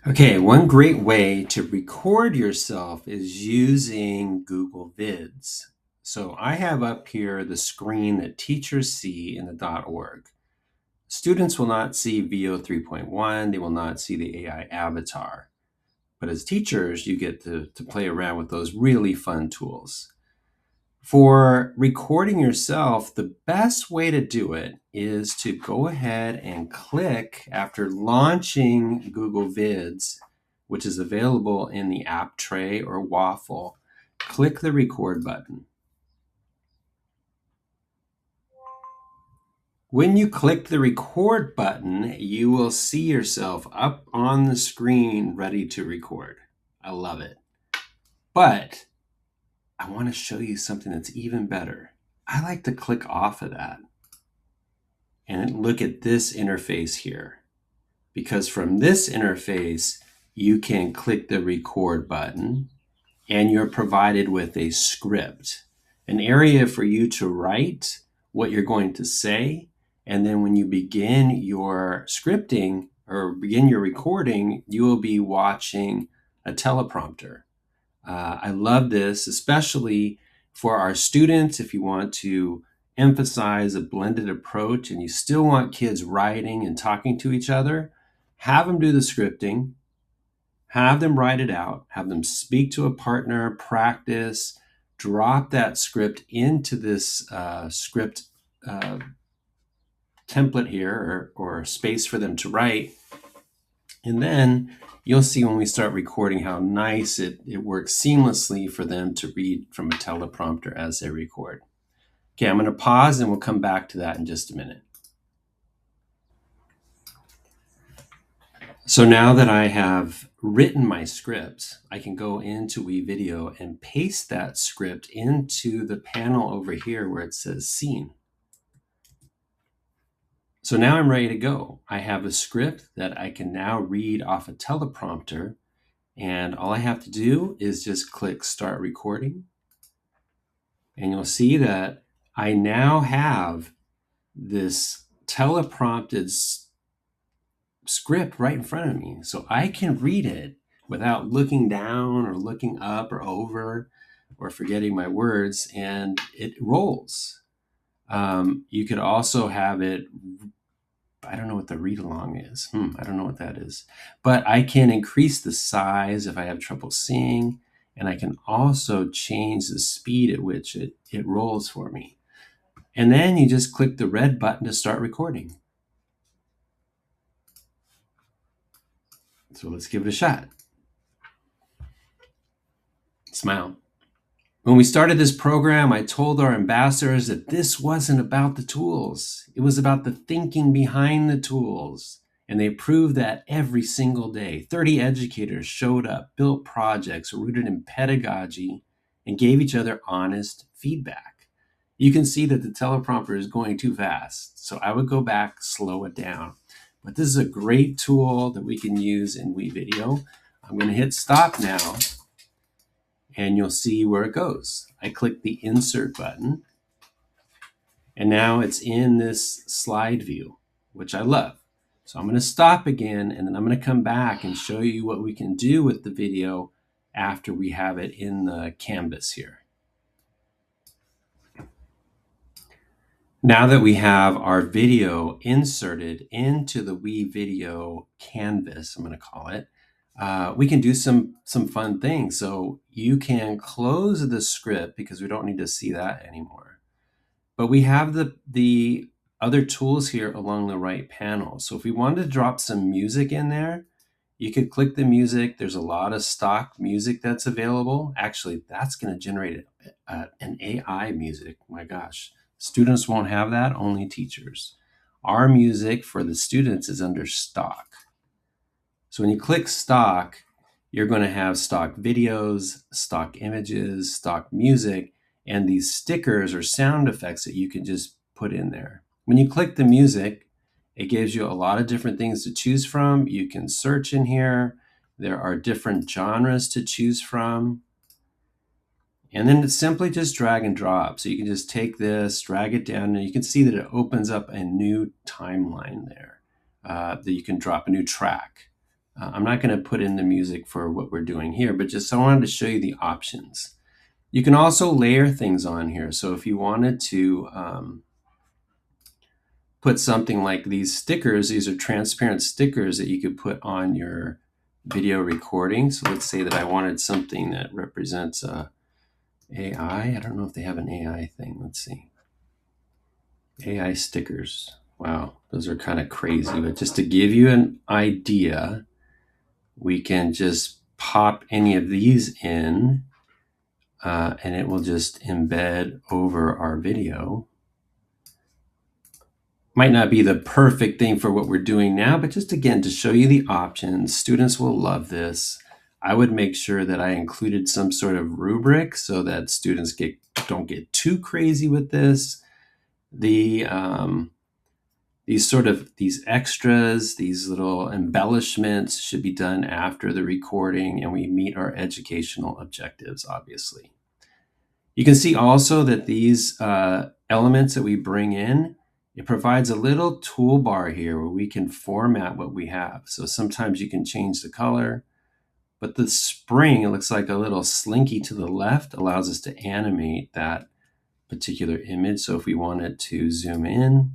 Okay, one great way to record yourself is using Google Vids. So I have up here the screen that teachers see in the .org. Students will not see VO 3.1, they will not see the AI avatar. But as teachers, you get to play around with those really fun tools. For recording yourself, the best way to do it is to go ahead and click after launching Google Vids, which is available in the app tray or waffle. Click the record button. When you click the record button, you will see yourself up on the screen ready to record. I love it. But I want to show you something that's even better. I like to click off of that and look at this interface here, because from this interface you can click the record button and you're provided with a script, an area for you to write what you're going to say, and then when you begin your scripting or begin your recording, you will be watching a teleprompter. I love this, especially for our students. If you want to emphasize a blended approach and you still want kids writing and talking to each other, have them do the scripting, have them write it out, have them speak to a partner, practice, drop that script into this script template here or space for them to write. And then you'll see when we start recording how nice it works seamlessly for them to read from a teleprompter as they record. Okay, I'm going to pause and we'll come back to that in just a minute. So now that I have written my script, I can go into WeVideo and paste that script into the panel over here where it says Scene. So now I'm ready to go. I have a script that I can now read off a teleprompter, and all I have to do is just click Start Recording. And you'll see that I now have this teleprompted script right in front of me. So I can read it without looking down or looking up or over or forgetting my words, and it rolls. You could also have it, I don't know what the read along is. I don't know what that is. But I can increase the size if I have trouble seeing, and I can also change the speed at which it rolls for me. And then you just click the red button to start recording. So let's give it a shot. Smile. When we started this program, I told our ambassadors that this wasn't about the tools. It was about the thinking behind the tools. And they proved that every single day. 30 educators showed up, built projects rooted in pedagogy, and gave each other honest feedback. You can see that the teleprompter is going too fast, so I would go back, slow it down. But this is a great tool that we can use in WeVideo. I'm going to hit stop now, and you'll see where it goes. I click the insert button, and now it's in this slide view, which I love. So I'm going to stop again, and then I'm going to come back and show you what we can do with the video after we have it in the canvas here. Now that we have our video inserted into the WeVideo canvas, I'm going to call it, we can do some fun things. So you can close the script because we don't need to see that anymore. But we have the other tools here along the right panel. So if we wanted to drop some music in there, you could click the music. There's a lot of stock music that's available. Actually, that's going to generate an AI music. My gosh, students won't have that, only teachers. Our music for the students is under stock. So when you click stock, you're going to have stock videos, stock images, stock music, and these stickers or sound effects that you can just put in there. When you click the music, it gives you a lot of different things to choose from. You can search in here. There are different genres to choose from. And then it's simply just drag and drop. So you can just take this, drag it down, and you can see that it opens up a new timeline there that you can drop a new track. I'm not going to put in the music for what we're doing here, but just I wanted to show you the options. You can also layer things on here. So if you wanted to put something like these stickers, these are transparent stickers that you could put on your video recording. So let's say that I wanted something that represents AI. I don't know if they have an AI thing. Let's see. AI stickers. Wow, those are kind of crazy. But just to give you an idea, we can just pop any of these in and it will just embed over our video. Might not be the perfect thing for what we're doing now, but just again, to show you the options. Students will love this. I would make sure that I included some sort of rubric so that students don't get too crazy with this. These extras, these little embellishments should be done after the recording and we meet our educational objectives, obviously. You can see also that these elements that we bring in, it provides a little toolbar here where we can format what we have. So sometimes you can change the color, but the spring, it looks like a little slinky to the left, allows us to animate that particular image. So if we wanted to zoom in,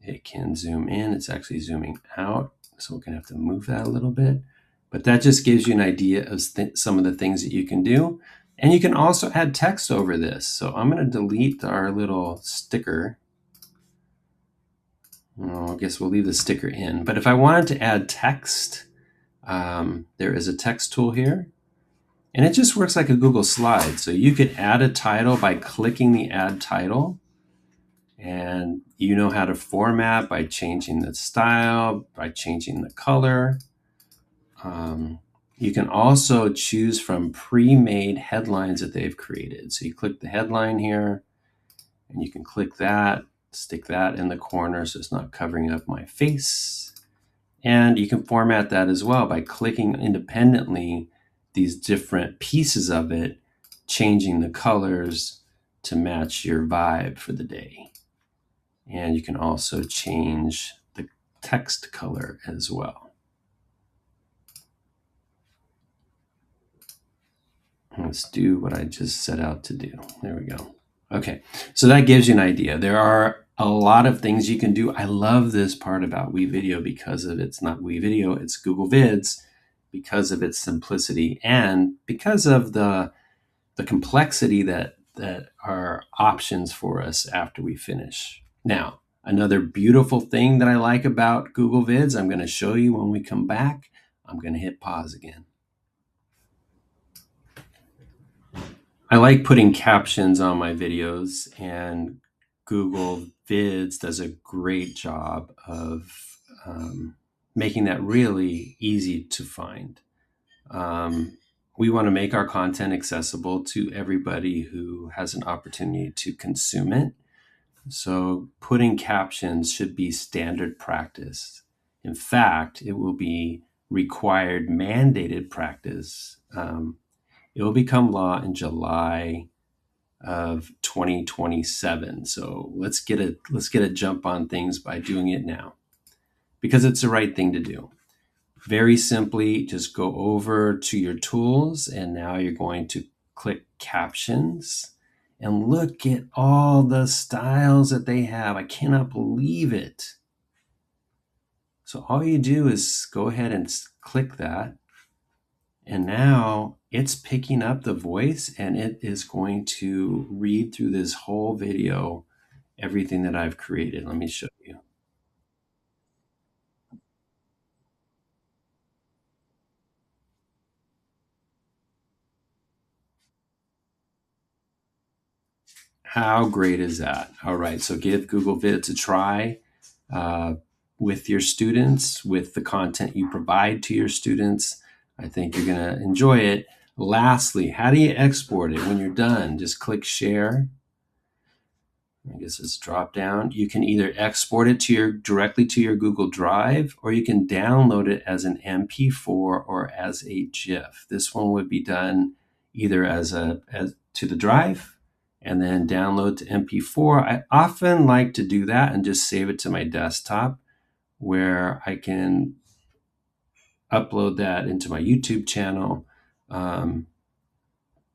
it can zoom in. It's actually zooming out. So we're gonna have to move that a little bit. But that just gives you an idea of some of the things that you can do. And you can also add text over this. So I'm gonna delete our little sticker. Well, I guess we'll leave the sticker in. But if I wanted to add text, there is a text tool here. And it just works like a Google slide. So you could add a title by clicking the add title. And you know how to format by changing the style, by changing the color. You can also choose from pre-made headlines that they've created. So you click the headline here, and you can click that, stick that in the corner so it's not covering up my face. And you can format that as well by clicking independently these different pieces of it, changing the colors to match your vibe for the day. And you can also change the text color as well. Let's do what I just set out to do. There we go. Okay, so that gives you an idea. There are a lot of things you can do. I love this part about WeVideo because of it's not WeVideo, it's Google Vids, because of its simplicity and because of the complexity that are options for us after we finish. Now, another beautiful thing that I like about Google Vids, I'm going to show you when we come back. I'm going to hit pause again. I like putting captions on my videos, and Google Vids does a great job of making that really easy to find. We want to make our content accessible to everybody who has an opportunity to consume it. So putting captions should be standard practice. In fact, it will be required, mandated practice. It will become law in July of 2027. So let's get a jump on things by doing it now, because it's the right thing to do. Very simply, just go over to your tools, and now you're going to click captions, and look at all the styles that they have. I cannot believe it. So all you do is go ahead and click that, and now it's picking up the voice, and it is going to read through this whole video, everything that I've created. Let me show you. How great is that? All right, so give Google Vids a try with your students, with the content you provide to your students. I think you're going to enjoy it. Lastly, how do you export it? When you're done, just click share. I guess it's drop down. You can either export it directly to your Google Drive, or you can download it as an MP4 or as a GIF. This one would be done either as to the drive and then download to MP4. I often like to do that and just save it to my desktop, where I can upload that into my YouTube channel,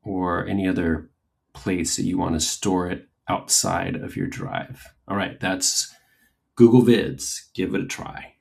or any other place that you want to store it outside of your drive. All right, that's Google Vids. Give it a try.